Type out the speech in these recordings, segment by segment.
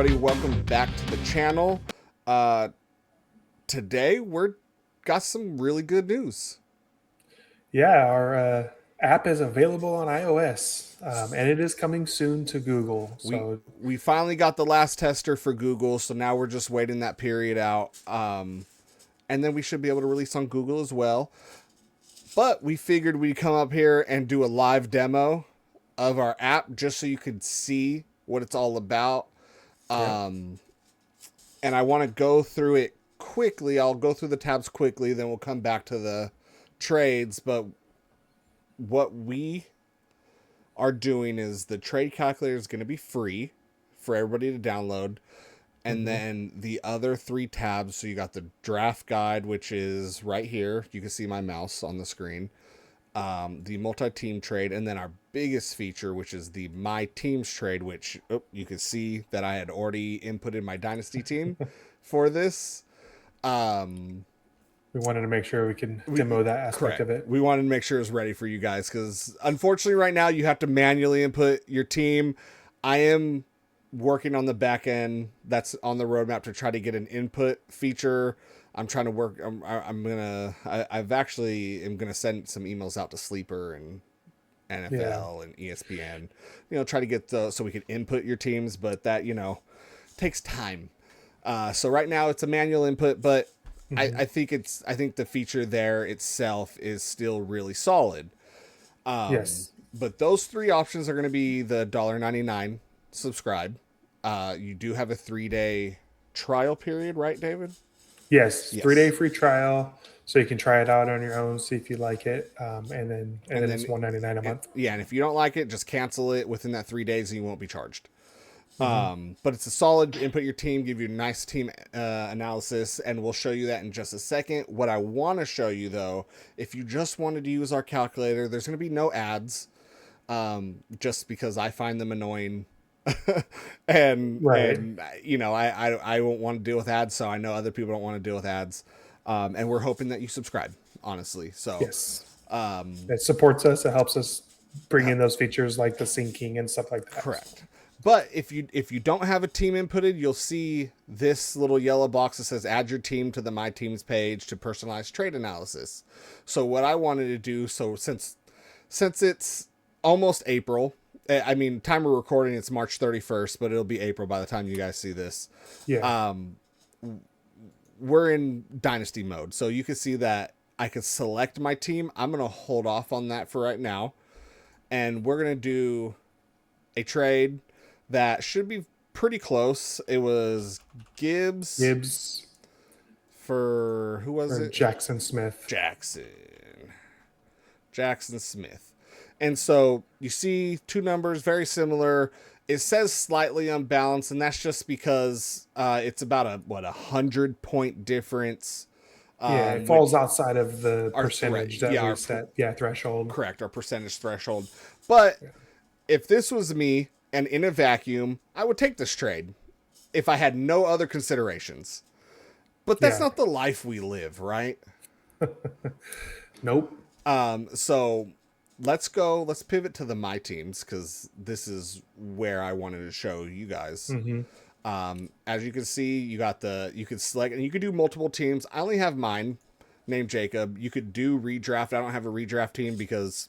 everybody, welcome back to the channel. Today we're got some really good news. Yeah, our app is available on iOS, and it is coming soon to Google. We So we finally got the last tester for Google, so now we're just waiting that period out. And then we should be able to release on Google as well. But we figured we'd come up here and do a live demo of our app just so you could see what it's all about. yeah, And I want to go through it quickly. I'll go through the tabs quickly, then we'll come back to the trades. But what we are doing is the trade calculator is going to be free for everybody to download. And then the other three tabs, so you got the draft guide, which is right here. You can see my mouse on the screen. The multi-team trade, and then our biggest feature, which is the my teams trade, which you can see that I had already inputted my dynasty team for this. we wanted to make sure we can demo that aspect Correct. of it. We wanted to make sure it was ready for you guys because unfortunately right now you have to manually input your team. I am working on the back end. That's on the roadmap to try to get an input feature. I'm trying to work. I've actually am gonna send some emails out to Sleeper and NFL and ESPN. Try to get so we can input your teams, but that takes time. So right now it's a manual input, but I think the feature there itself is still really solid. Yes, But those three options are going to be the $1.99 subscribe. You do have a 3-day trial period, right, David? yes, Yes. 3-day free trial, so you can try it out on your own, see if you like it, and then it's $1.99 a month. Yeah, and if you don't like it, just cancel it within that 3 days and you won't be charged. But it's a solid input your team, give you a nice team analysis, and we'll show you that in just a second. What I want to show you, though, if you just wanted to use our calculator, there's going to be no ads, just because I find them annoying. and I won't want to deal with ads, so I know other people don't want to deal with ads. And we're hoping that you subscribe, honestly. So Yes, it supports us. It helps us bring in those features like the syncing and stuff like that. correct. But if you don't have a team inputted, you'll see this little yellow box that says add your team to the My Teams page to personalize trade analysis. So what I wanted to do, so since it's almost April, I mean, time of recording, it's March 31st, but it'll be April by the time you guys see this. Yeah, We're in Dynasty mode. So you can see that I can select my team. I'm going to hold off on that for right now. And we're going to do a trade that should be pretty close. It was Gibbs for who was it? Jackson Smith. Jackson Smith. And so you see two numbers very similar. It says slightly unbalanced, and that's just because it's about a 100-point difference. It falls outside of the percentage that we set. Threshold. Correct, our percentage threshold. But if this was me and in a vacuum, I would take this trade if I had no other considerations. But that's not the life we live, right? Nope. So let's pivot to the My Teams, because this is where I wanted to show you guys. As you can see, you can select, and you could do multiple teams. I only have mine named Jacob. You could do redraft. I don't have a redraft team because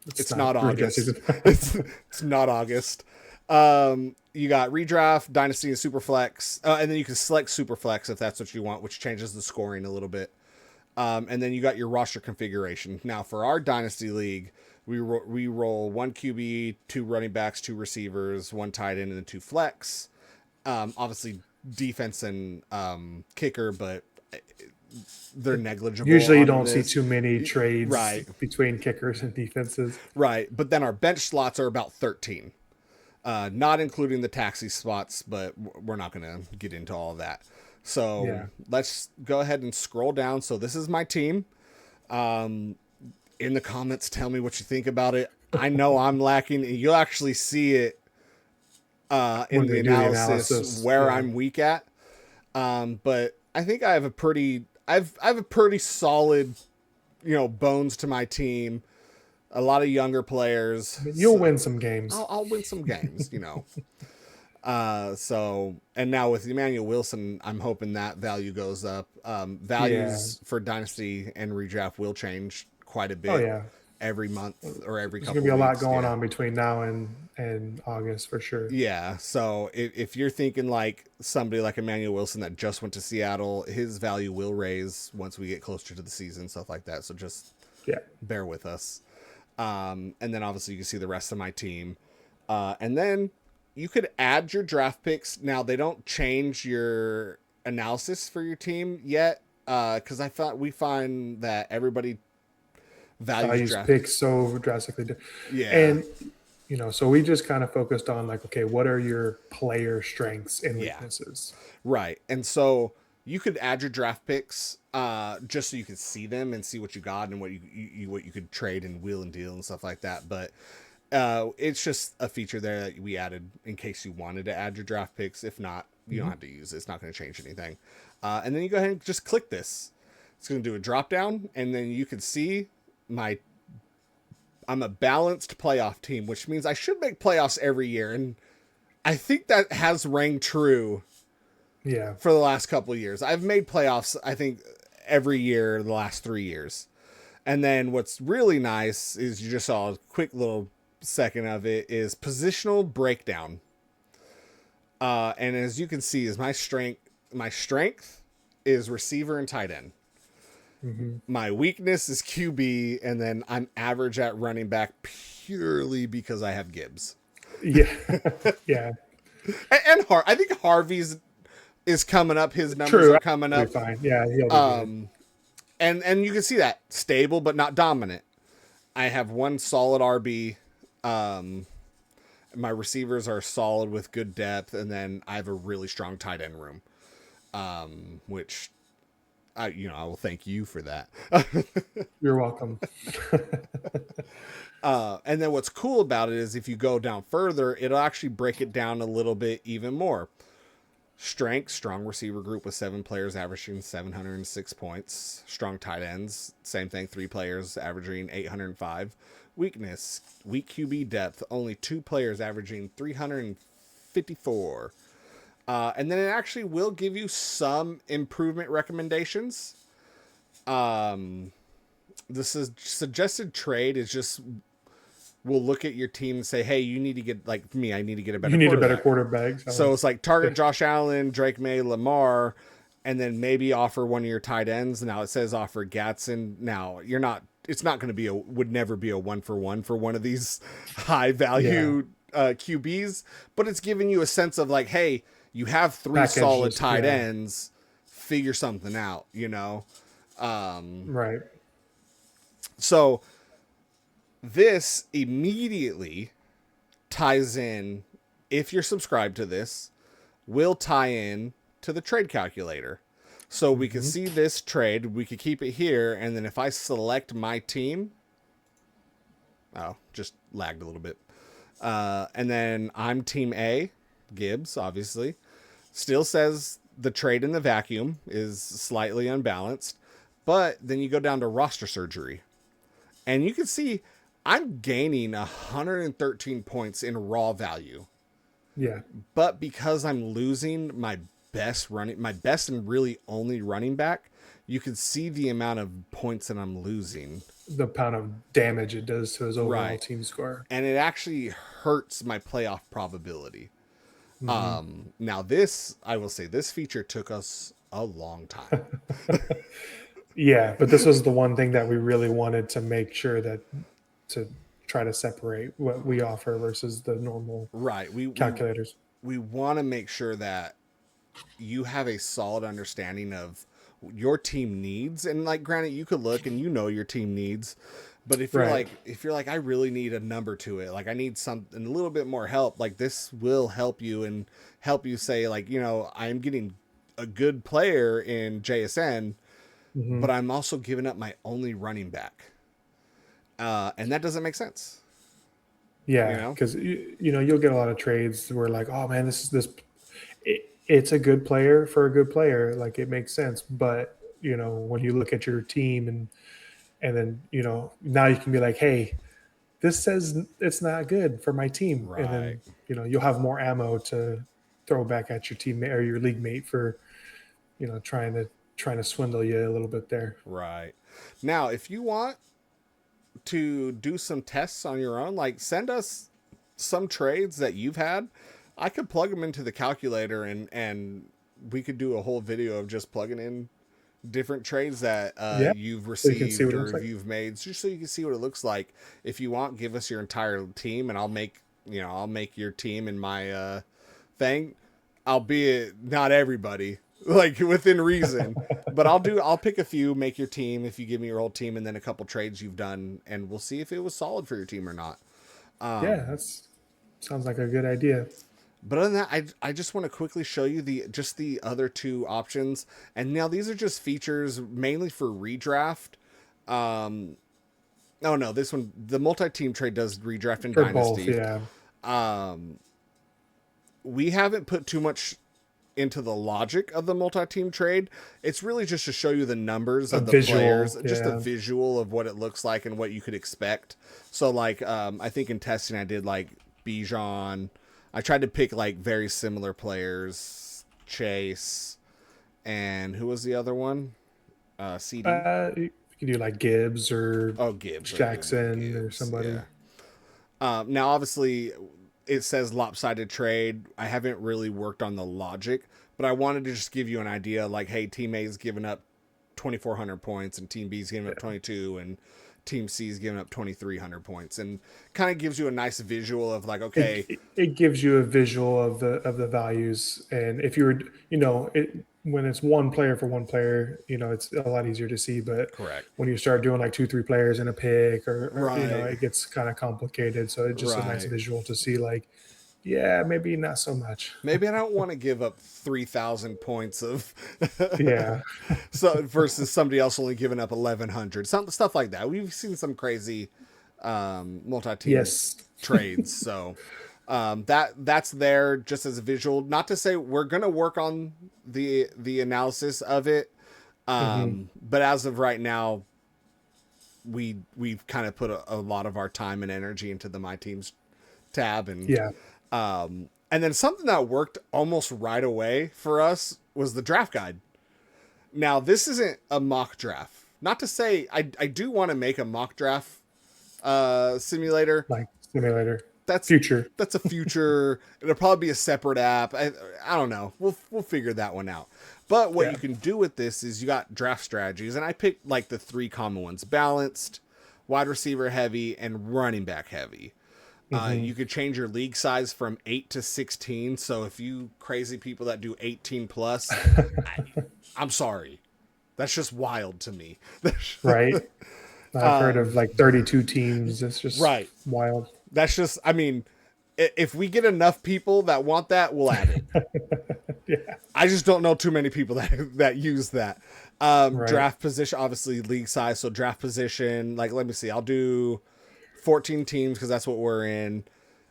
it's not August. It's not August. You got redraft, dynasty, and superflex, and then you can select superflex if that's what you want, which changes the scoring a little bit. And then you got your roster configuration. Now for our dynasty league, we roll 1 QB, 2 running backs, 2 receivers, 1 tight end, and then 2 flex. Obviously defense and kicker, but they're negligible. Usually you don't see too many trades between kickers and defenses. Right. But then our bench slots are about 13. Not including the taxi spots, but we're not going to get into all of that. So let's go ahead and scroll down. So this is my team. In the comments, tell me what you think about it. I know I'm lacking. You'll actually see it in the analysis where I'm weak at. But I think I have a pretty solid, bones to my team. A lot of younger players. You'll win some games. I'll win some games, So, and now with Emmanuel Wilson, I'm hoping that value goes up. Yeah. Values for Dynasty and Redraft will change quite a Oh bit yeah. every month or every There's gonna couple be a lot weeks. going Yeah. on between now and August for sure. Yeah. So if you're thinking like somebody like Emmanuel Wilson that just went to Seattle, his value will raise once we get closer to the season, stuff like that. So just Yeah. bear with us. And then obviously you can see the rest of my team. And then you could add your draft picks. Now they don't change your analysis for your team yet, because we find that everybody values Values draft. pick so drastically different. Yeah, And so we just kind of focused on like, okay, what are your player strengths and yeah, weaknesses? right. And so you could add your draft picks, just so you could see them and see what you got and what you could trade and wheel and deal and stuff like that. But it's just a feature there that we added in case you wanted to add your draft picks. If not, you don't have to use it. It's not going to change anything. And then you go ahead and just click this. It's going to do a drop down, and then you can see I'm a balanced playoff team, which means I should make playoffs every year. And I think that has rang true Yeah. for the last couple of years. I've made playoffs, I think, every year the last 3 years. And then what's really nice is you just saw a quick little second of it is positional breakdown. And as you can see, is my strength is receiver and tight end. Mm-hmm. My weakness is QB, and then I'm average at running back purely because I have Gibbs. Yeah. Yeah. And I think Harvey's is coming up. His numbers True. are coming He'll up. be fine. Yeah, he'll be good. And you can see that stable but not dominant. I have one solid RB. My receivers are solid with good depth, and then I have a really strong tight end room, which I will thank you for that. You're welcome. And then what's cool about it is if you go down further, it'll actually break it down a little bit even more. Strength, strong receiver group with 7 players averaging 706 points. Strong tight ends, same thing, 3 players averaging 805. Weakness, weak QB depth, only 2 players averaging 354. And then it actually will give you some improvement recommendations. This is suggested trade is just we'll look at your team and say, hey, you need to get, like me, I need to get a better You need a quarterback. better quarterback. So it's like target Josh Allen, Drake May, Lamar, and then maybe offer one of your tight ends. Now it says offer Gatson. Now it's not going to would never be a 1-for-1 for one of these high value QBs, but it's giving you a sense of like, hey, you have 3 solid tight ends, figure something out, Right. So this immediately ties in, if you're subscribed to this, will tie in to the trade calculator. So we can see this trade, we could keep it here, and then if I select my team, just lagged a little bit. And then I'm team A, Gibbs, obviously. Still says the trade in the vacuum is slightly unbalanced, but then you go down to roster surgery. And you can see I'm gaining 113 points in raw value. Yeah. But because I'm losing my best and really only running back, you can see the amount of points that I'm losing. The amount of damage it does to his overall team score. And it actually hurts my playoff probability. Now this, I will say, this feature took us a long time. Yeah, but this was the one thing that we really wanted to make sure that to try to separate what we offer versus the normal calculators. We want to make sure that you have a solid understanding of your team needs, and like granted you could look and your team needs, but if you're like I really need a number to it, like I need something a little bit more help, like this will help you and help you say like, I'm getting a good player in JSN, but I'm also giving up my only running back. And that doesn't make sense. Yeah, because you'll get a lot of trades where like, oh man, it's a good player for a good player, like it makes sense. But when you look at your team and then now you can be like, hey, this says it's not good for my team, right. And then you'll have more ammo to throw back at your teammate or your league mate for, trying to swindle you a little bit there. Right. Now, if you want to do some tests on your own, like send us some trades that you've had. I could plug them into the calculator and we could do a whole video of just plugging in different trades that you've received or you've made, just so you can see what it looks like. If you want, give us your entire team and I'll make your team in my thing, albeit not everybody, like within reason, but I'll pick a few, make your team if you give me your whole team, and then a couple trades you've done, and we'll see if it was solid for your team or not. Yeah, sounds like a good idea. But other than that, I just want to quickly show you the other two options. And now these are just features mainly for redraft. Oh no, this one, the multi-team trade does redraft and Dynasty. Both, yeah. We haven't put too much into the logic of the multi-team trade. It's really just to show you the numbers of the players, just a visual of what it looks like and what you could expect. So like, I think in testing I did like Bijan. I tried to pick like very similar players, Chase, and who was the other one? CD. You can do like Gibbs or Gibbs Jackson or somebody. Yeah. Now, obviously, it says lopsided trade. I haven't really worked on the logic, but I wanted to just give you an idea. Like, hey, Team A's giving up 2,400 points, and Team B's giving up 22, and Team C's giving up 2,300 points, and kind of gives you a nice visual of like, okay, it gives you a visual of the values. And if you were, when it's one player for one player, it's a lot easier to see. But correct, when you start doing like 2-3 players in a pick, or it gets kind of complicated. So it's just a nice visual to see. Like, yeah, maybe not so much. Maybe I don't want to give up 3,000 points of yeah. So versus somebody else only giving up 1,100, stuff like that. We've seen some crazy multi-team trades. So that's there just as a visual. Not to say we're gonna work on the analysis of it, but as of right now, we've kind of put a lot of our time and energy into the My Teams tab, and and then something that worked almost right away for us was the draft guide. Now, this isn't a mock draft. Not to say I do want to make a mock draft simulator. Like simulator. That's future. That's a future. It'll probably be a separate app. I don't know. We'll figure that one out. But what you can do with this is you got draft strategies, and I picked like the 3 common ones: balanced, wide receiver heavy, and running back heavy. You could change your league size from 8 to 16. So if you crazy people that do 18 plus, I'm sorry. That's just wild to me. Right. I've heard of like 32 teams. It's just wild. That's just, I mean, if we get enough people that want that, we'll add it. I just don't know too many people that use that. Draft position, obviously league size. So draft position, like, let me see. I'll do 14 teams because that's what we're in.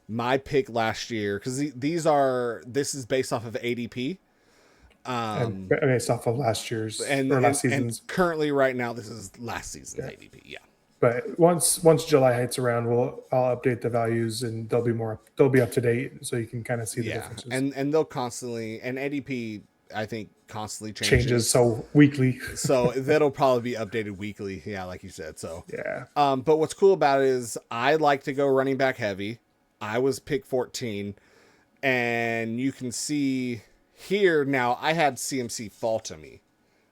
My pick last year, because this is based off of ADP. And based off of last year's or last season's. And currently, right now, this is last season's ADP. Yeah. But once July hits around, I'll update the values, and they'll be up to date, so you can kind of see the differences. And they'll constantly, and ADP I think constantly changes so weekly. So that'll probably be updated weekly. Yeah, like you said. So yeah. But what's cool about it is I like to go running back heavy. I was pick 14, and you can see here now I had CMC fall to me.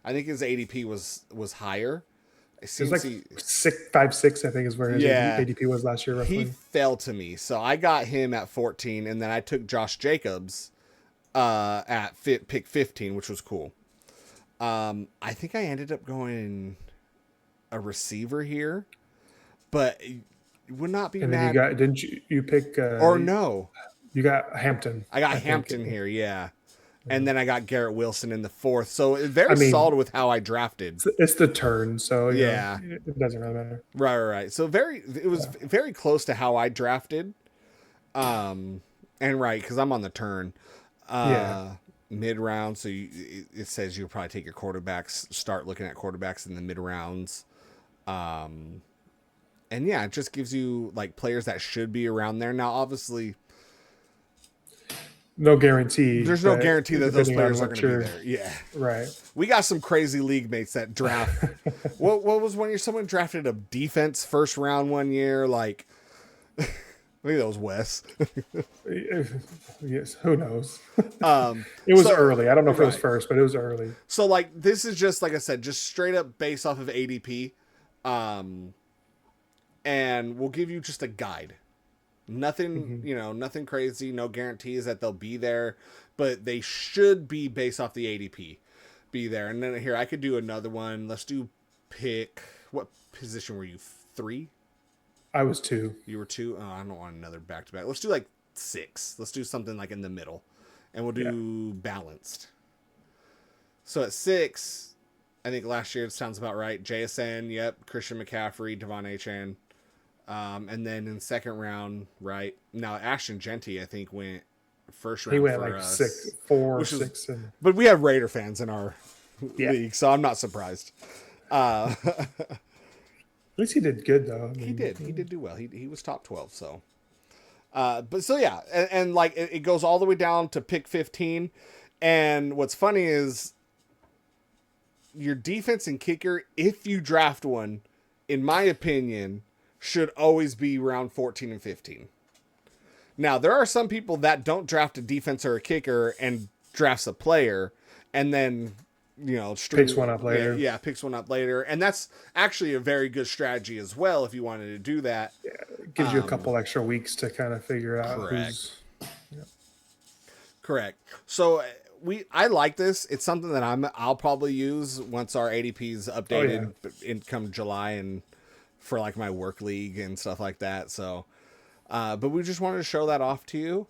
I think his ADP was higher. CMC, it was like 5'6", I think is where his ADP was last year. Roughly. He fell to me, so I got him at 14, and then I took Josh Jacobs at pick 15, which was cool. I think I ended up going a receiver here, but it would not be. And mad. then didn't you pick? No, you got Hampton. I got Hampton here, yeah. And then I got Garrett Wilson in the 4th. So very solid with how I drafted. It's the turn, so yeah, it doesn't really matter. Right. So it was very close to how I drafted. And because I'm on the turn. Mid round, so it says you'll probably take your quarterbacks, start looking at quarterbacks in the mid rounds, and it just gives you like players that should be around there. Now, obviously, no guarantee. There's no guarantee that those players are going to be there. Yeah. Right. We got some crazy league mates that draft. what was one year someone drafted a defense first round one year? Like, I think that was Wes. Yes, who knows? It was early. I don't know if it was first, but it was early. So, like, this is just, like I said, just straight up based off of ADP. And we'll give you just a guide. Nothing, nothing crazy. No guarantees that they'll be there, but they should be based off the ADP. Be there. And then here, I could do another one. Let's do pick. What position were you? 3? I was 2. You were 2? Oh, I don't want another back-to-back. Let's do like 6. Let's do something like in the middle. And we'll do balanced. So at 6, I think last year it sounds about right. JSN, yep. Christian McCaffrey, Devon Achane. And then in second round, right? Now, Ashton Genty, I think, went first round. He went like 4, 6. But we have Raider fans in our league, so I'm not surprised. At least he did good, though. He did do well. He was top 12, so. But so, yeah. And like, it goes all the way down to pick 15. And what's funny is your defense and kicker, if you draft one, in my opinion, should always be round 14 and 15. Now, there are some people that don't draft a defense or a kicker and drafts a player and then, picks one up later. Yeah, picks one up later. And that's actually a very good strategy as well if you wanted to do that. Yeah, it gives you a couple extra weeks to kind of figure out who's... Yeah. Correct. So I like this. It's something that I'll probably use once our ADP is updated in come July and for like my work league and stuff like that. So, but we just wanted to show that off to you.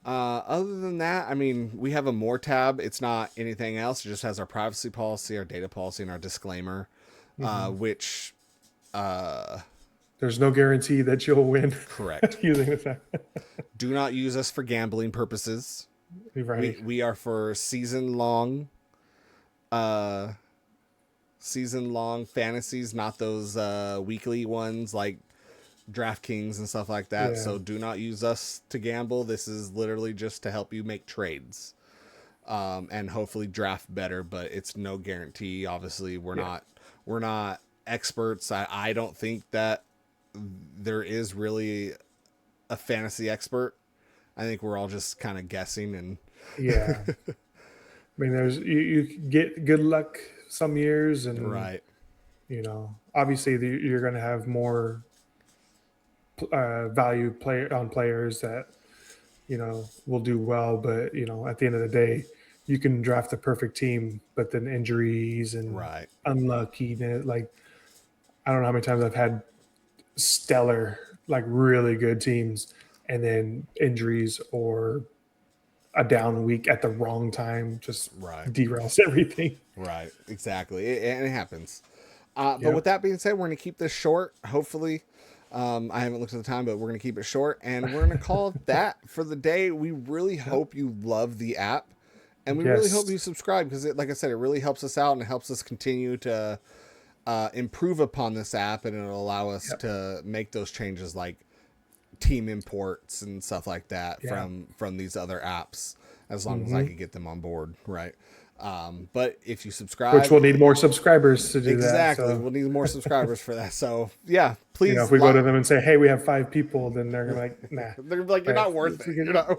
Other than that, I mean, we have a more tab. It's not anything else. It just has our privacy policy, our data policy, and our disclaimer, which, there's no guarantee that you'll win. Correct. Using the Do not use us for gambling purposes. Right. We are for season long fantasies, not those weekly ones like DraftKings and stuff like that. Yeah. So do not use us to gamble. This is literally just to help you make trades and hopefully draft better, but it's no guarantee. Obviously, we're not experts. I don't think that there is really a fantasy expert. I think we're all just kind of guessing and I mean, there's you get good luck some years and right. Obviously you're going to have more value players that will do well, but at the end of the day, you can draft the perfect team, but then injuries and unluckiness. Like, I don't know how many times I've had stellar, like really good teams, and then injuries or a down week at the wrong time just derails everything. Right, exactly. And it happens. But with that being said, we're going to keep this short, hopefully. I haven't looked at the time, but we're going to keep it short, and we're going to call it that for the day. We really hope you love the app, and we really hope you subscribe because, like I said, it really helps us out and it helps us continue to improve upon this app, and it'll allow us to make those changes like team imports and stuff like that from these other apps, as long as I can get them on board, right? But if you subscribe, which we'll need more subscribers to do exactly, we'll need more subscribers for that. So yeah, please. If we go to them and say, "Hey, we have 5 people," then they're gonna be like, "Nah." They're gonna be like, "You're not worth it." You're not.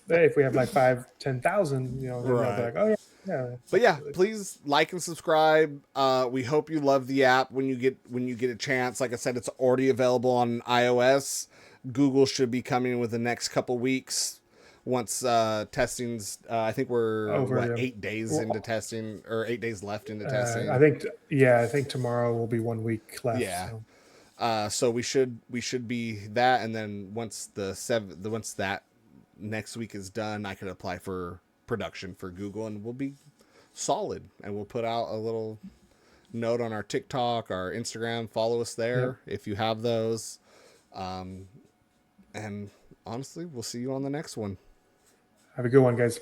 If we have like 5,000-10,000, then they'll be like, "Oh yeah." But yeah, please like and subscribe. We hope you love the app when you get a chance. Like I said, it's already available on iOS. Google should be coming with the next couple weeks. Once testing's, I think we're 8 days into testing, or 8 days left into testing. I think tomorrow will be 1 week left. Yeah. So we should be that, and then once that next week is done, I could apply for production for Google, and we'll be solid. And we'll put out a little note on our TikTok, our Instagram. Follow us there if you have those. And honestly, we'll see you on the next one. Have a good one, guys.